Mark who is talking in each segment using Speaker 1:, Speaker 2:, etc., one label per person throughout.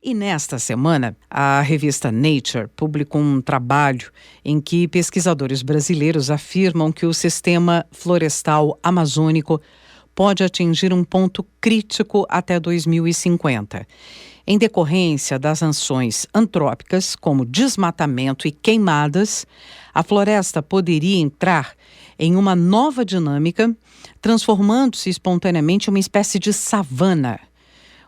Speaker 1: E nesta semana, a revista Nature publicou um trabalho em que pesquisadores brasileiros afirmam que o sistema florestal amazônico pode atingir um ponto crítico até 2050. Em decorrência das ações antrópicas, como desmatamento e queimadas, a floresta poderia entrar em uma nova dinâmica, transformando-se espontaneamente em uma espécie de savana.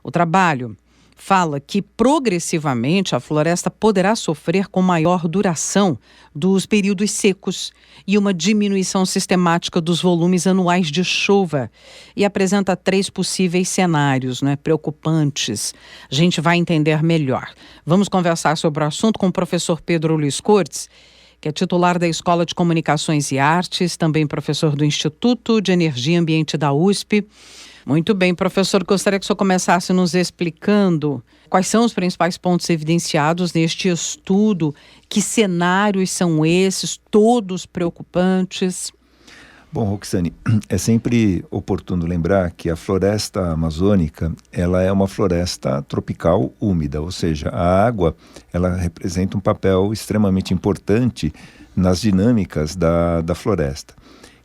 Speaker 1: O trabalho fala que, progressivamente, a floresta poderá sofrer com maior duração dos períodos secos e uma diminuição sistemática dos volumes anuais de chuva. E apresenta 3 possíveis cenários, preocupantes. A gente vai entender melhor. Vamos conversar sobre o assunto com o professor Pedro Luiz Cortes, que é titular da Escola de Comunicações e Artes, também professor do Instituto de Energia e Ambiente da USP. Muito bem, professor, gostaria que o senhor começasse nos explicando quais são os principais pontos evidenciados neste estudo, que cenários são esses, todos preocupantes.
Speaker 2: Bom, Roxane, é sempre oportuno lembrar que a floresta amazônica, ela é uma floresta tropical úmida, ou seja, a água, ela representa um papel extremamente importante nas dinâmicas da floresta.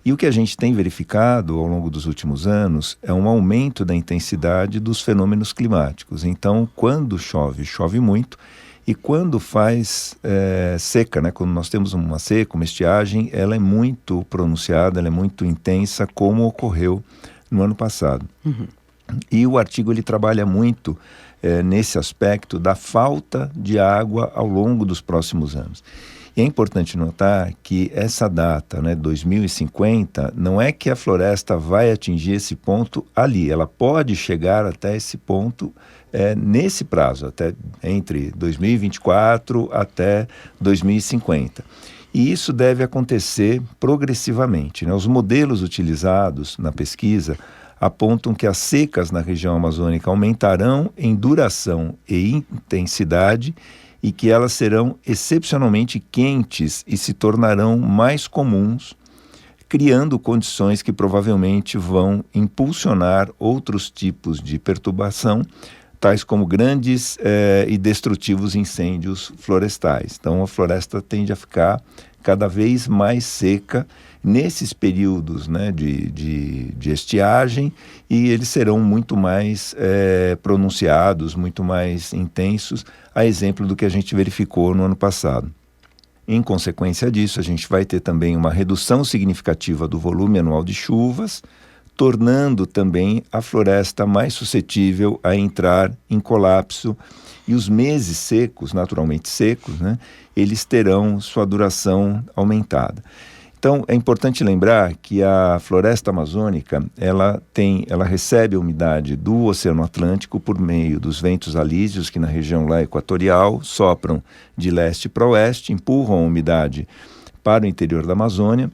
Speaker 2: E o que a gente tem verificado ao longo dos últimos anos é um aumento da intensidade dos fenômenos climáticos. Então, quando chove, chove muito, e quando faz seca, quando nós temos uma seca, uma estiagem, ela é muito pronunciada, ela é muito intensa, como ocorreu no ano passado. E o artigo ele trabalha muito nesse aspecto da falta de água ao longo dos próximos anos. E é importante notar que essa data, 2050, não é que a floresta vai atingir esse ponto ali. Ela pode chegar até esse ponto nesse prazo, até entre 2024 até 2050. E isso deve acontecer progressivamente. Os modelos utilizados na pesquisa apontam que as secas na região amazônica aumentarão em duração e intensidade, e que elas serão excepcionalmente quentes e se tornarão mais comuns, criando condições que provavelmente vão impulsionar outros tipos de perturbação, tais como grandes e destrutivos incêndios florestais. Então a floresta tende a ficar cada vez mais seca nesses períodos de estiagem, e eles serão muito mais pronunciados, muito mais intensos, a exemplo do que a gente verificou no ano passado. Em consequência disso, a gente vai ter também uma redução significativa do volume anual de chuvas, tornando também a floresta mais suscetível a entrar em colapso, e os meses secos, naturalmente secos, eles terão sua duração aumentada. Então, é importante lembrar que a floresta amazônica, ela recebe a umidade do Oceano Atlântico por meio dos ventos alísios, que na região lá equatorial sopram de leste para oeste, empurram a umidade para o interior da Amazônia.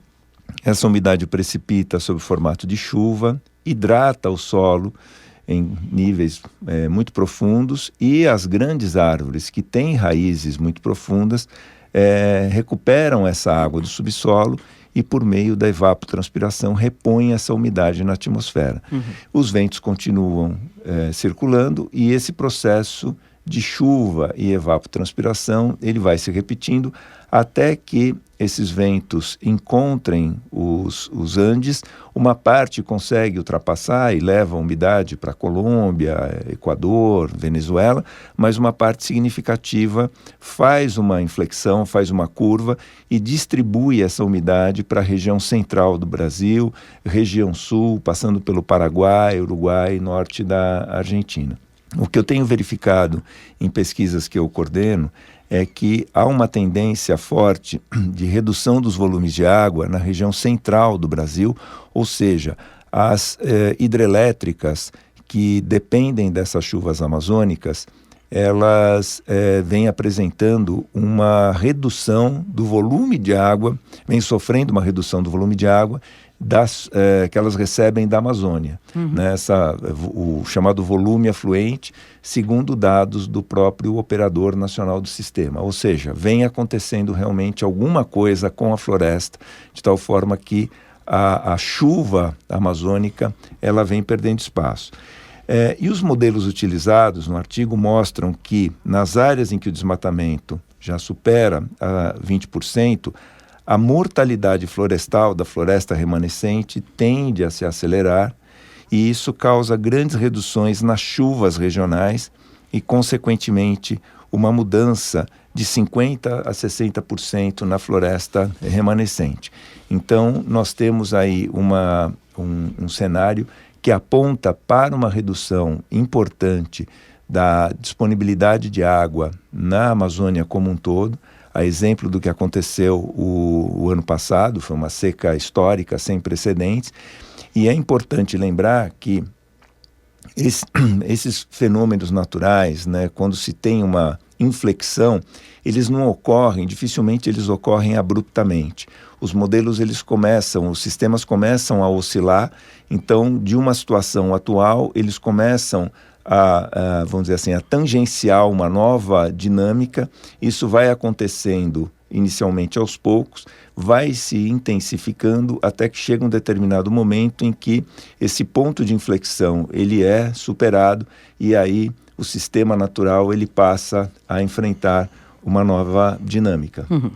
Speaker 2: Essa umidade precipita sob formato de chuva, hidrata o solo em níveis muito profundos, e as grandes árvores que têm raízes muito profundas recuperam essa água do subsolo e, por meio da evapotranspiração, repõem essa umidade na atmosfera. Os ventos continuam circulando, e esse processo de chuva e evapotranspiração, ele vai se repetindo até que esses ventos encontrem os Andes. Uma parte consegue ultrapassar e leva a umidade para Colômbia, Equador, Venezuela, mas uma parte significativa faz uma inflexão, faz uma curva e distribui essa umidade para a região central do Brasil, região sul, passando pelo Paraguai, Uruguai e norte da Argentina. O que eu tenho verificado em pesquisas que eu coordeno é que há uma tendência forte de redução dos volumes de água na região central do Brasil, ou seja, as hidrelétricas que dependem dessas chuvas amazônicas, elas vêm apresentando uma redução do volume de água, vêm sofrendo uma redução do volume de água que elas recebem da Amazônia, o chamado volume afluente, segundo dados do próprio operador nacional do sistema. Ou seja, vem acontecendo realmente alguma coisa com a floresta, de tal forma que a chuva amazônica ela vem perdendo espaço. E os modelos utilizados no artigo mostram que nas áreas em que o desmatamento já supera a 20%, a mortalidade florestal da floresta remanescente tende a se acelerar e isso causa grandes reduções nas chuvas regionais e, consequentemente, uma mudança de 50% a 60% na floresta remanescente. Então, nós temos aí um cenário que aponta para uma redução importante da disponibilidade de água na Amazônia como um todo. A exemplo do que aconteceu o ano passado, foi uma seca histórica sem precedentes. E é importante lembrar que esses fenômenos naturais, né, quando se tem uma inflexão, eles não ocorrem, dificilmente eles ocorrem abruptamente. Os modelos, os sistemas começam a oscilar, então, de uma situação atual, eles começam vamos dizer assim, a tangenciar uma nova dinâmica. Isso vai acontecendo inicialmente aos poucos, vai se intensificando até que chega um determinado momento em que esse ponto de inflexão ele é superado e aí o sistema natural ele passa a enfrentar uma nova dinâmica.
Speaker 1: Uhum.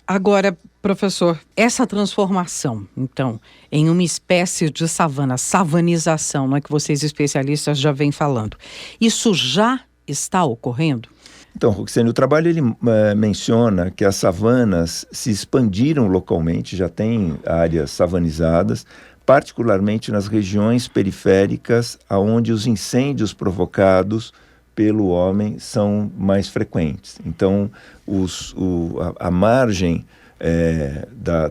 Speaker 1: Agora, professor, essa transformação, então, em uma espécie de savana, savanização, não é que vocês especialistas já vêm falando, isso já está ocorrendo?
Speaker 2: Então, Roxane, o trabalho ele menciona que as savanas se expandiram localmente, já tem áreas savanizadas, particularmente nas regiões periféricas, onde os incêndios provocados pelo homem são mais frequentes. Então, a margem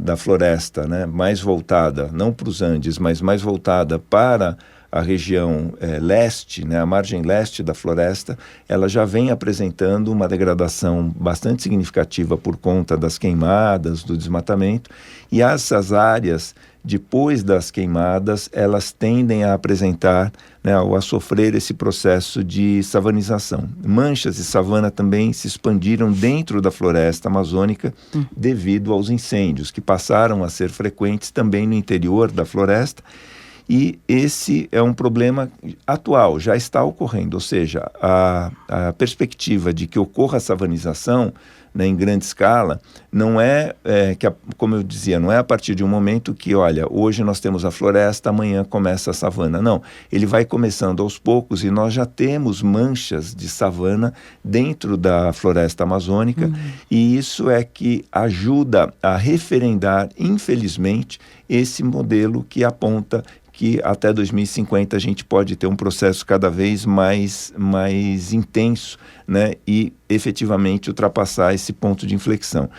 Speaker 2: da floresta, né, mais voltada, não para os Andes, mas mais voltada para a região leste, né, a margem leste da floresta, ela já vem apresentando uma degradação bastante significativa por conta das queimadas, do desmatamento, e essas áreas, depois das queimadas, elas tendem a apresentar, né, ou a sofrer esse processo de savanização. Manchas de savana também se expandiram dentro da floresta amazônica devido aos incêndios, que passaram a ser frequentes também no interior da floresta. E esse é um problema atual, já está ocorrendo, ou seja, a perspectiva de que ocorra a savanização, né, em grande escala, não como eu dizia, não é a partir de um momento que, olha, hoje nós temos a floresta, amanhã começa a savana. Não, ele vai começando aos poucos e nós já temos manchas de savana dentro da floresta amazônica e isso é que ajuda a referendar, infelizmente, esse modelo que aponta que até 2050 a gente pode ter um processo cada vez mais intenso, né, e efetivamente ultrapassar esse ponto de inflexão.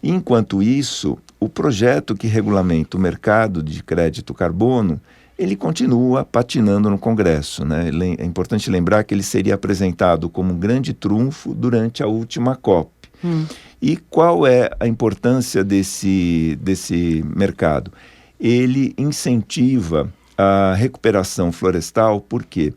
Speaker 2: Enquanto isso, o projeto que regulamenta o mercado de crédito carbono, ele continua patinando no Congresso, né? É importante lembrar que ele seria apresentado como um grande trunfo durante a última COP. E qual é a importância desse mercado? Ele incentiva a recuperação florestal, porque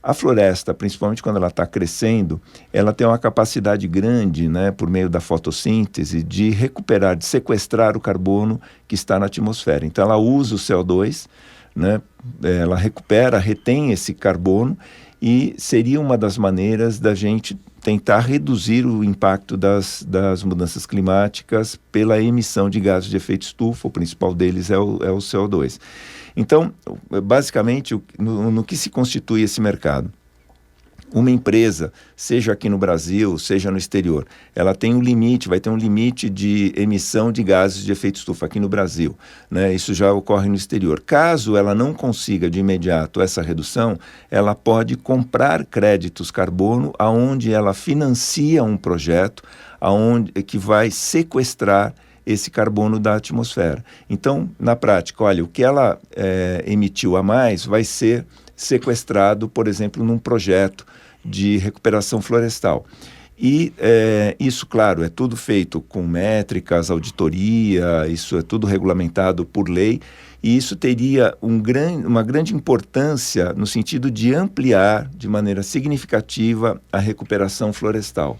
Speaker 2: a floresta, principalmente quando ela está crescendo, ela tem uma capacidade grande, né, por meio da fotossíntese, de recuperar, de sequestrar o carbono que está na atmosfera. Então ela usa o CO2, né, ela recupera, retém esse carbono e seria uma das maneiras da gente tentar reduzir o impacto das mudanças climáticas pela emissão de gases de efeito estufa. O principal deles é o CO2. Então, basicamente, no que se constitui esse mercado? Uma empresa, seja aqui no Brasil, seja no exterior, ela tem um limite, vai ter um limite de emissão de gases de efeito estufa aqui no Brasil, né? Isso já ocorre no exterior. Caso ela não consiga de imediato essa redução, ela pode comprar créditos carbono, aonde ela financia um projeto que vai sequestrar esse carbono da atmosfera. Então, na prática, olha, o que ela emitiu a mais vai ser sequestrado, por exemplo, num projeto de recuperação florestal. E isso, claro, é tudo feito com métricas, auditoria, isso é tudo regulamentado por lei, e isso teria uma grande importância no sentido de ampliar de maneira significativa a recuperação florestal.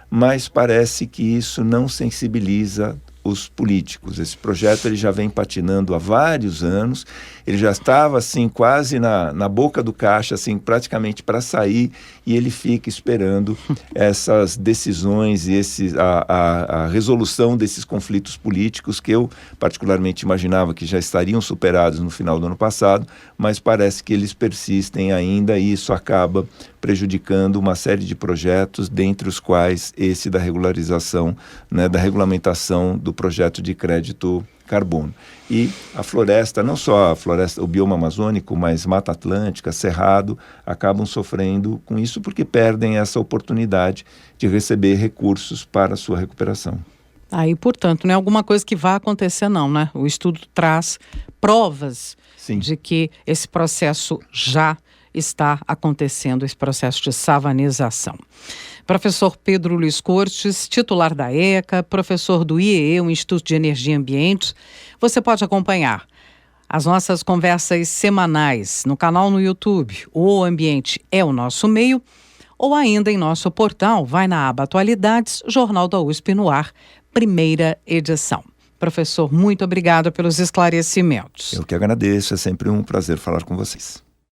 Speaker 2: Mas parece que isso não sensibiliza os políticos. Esse projeto ele já vem patinando há vários anos, ele já estava assim quase na boca do caixa, assim, praticamente para sair, e ele fica esperando essas decisões e a resolução desses conflitos políticos que eu particularmente imaginava que já estariam superados no final do ano passado, mas parece que eles persistem ainda e isso acaba prejudicando uma série de projetos, dentre os quais esse da regularização, né, da regulamentação do projeto de crédito carbono. E a floresta, não só a floresta, o bioma amazônico, mas Mata Atlântica, Cerrado, acabam sofrendo com isso porque perdem essa oportunidade de receber recursos para a sua recuperação.
Speaker 1: Aí, portanto, não é alguma coisa que vai acontecer não, né? O estudo traz provas
Speaker 2: Sim.
Speaker 1: de que esse processo já está acontecendo, esse processo de savanização. Professor Pedro Luiz Cortes, titular da ECA, professor do IEE, o Instituto de Energia e Ambiente. Você pode acompanhar as nossas conversas semanais no canal no YouTube, O Ambiente é o Nosso Meio, ou ainda em nosso portal, vai na aba Atualidades, Jornal da USP no Ar, primeira edição. Professor, muito obrigada pelos esclarecimentos.
Speaker 2: Eu que agradeço, é sempre um prazer falar com vocês.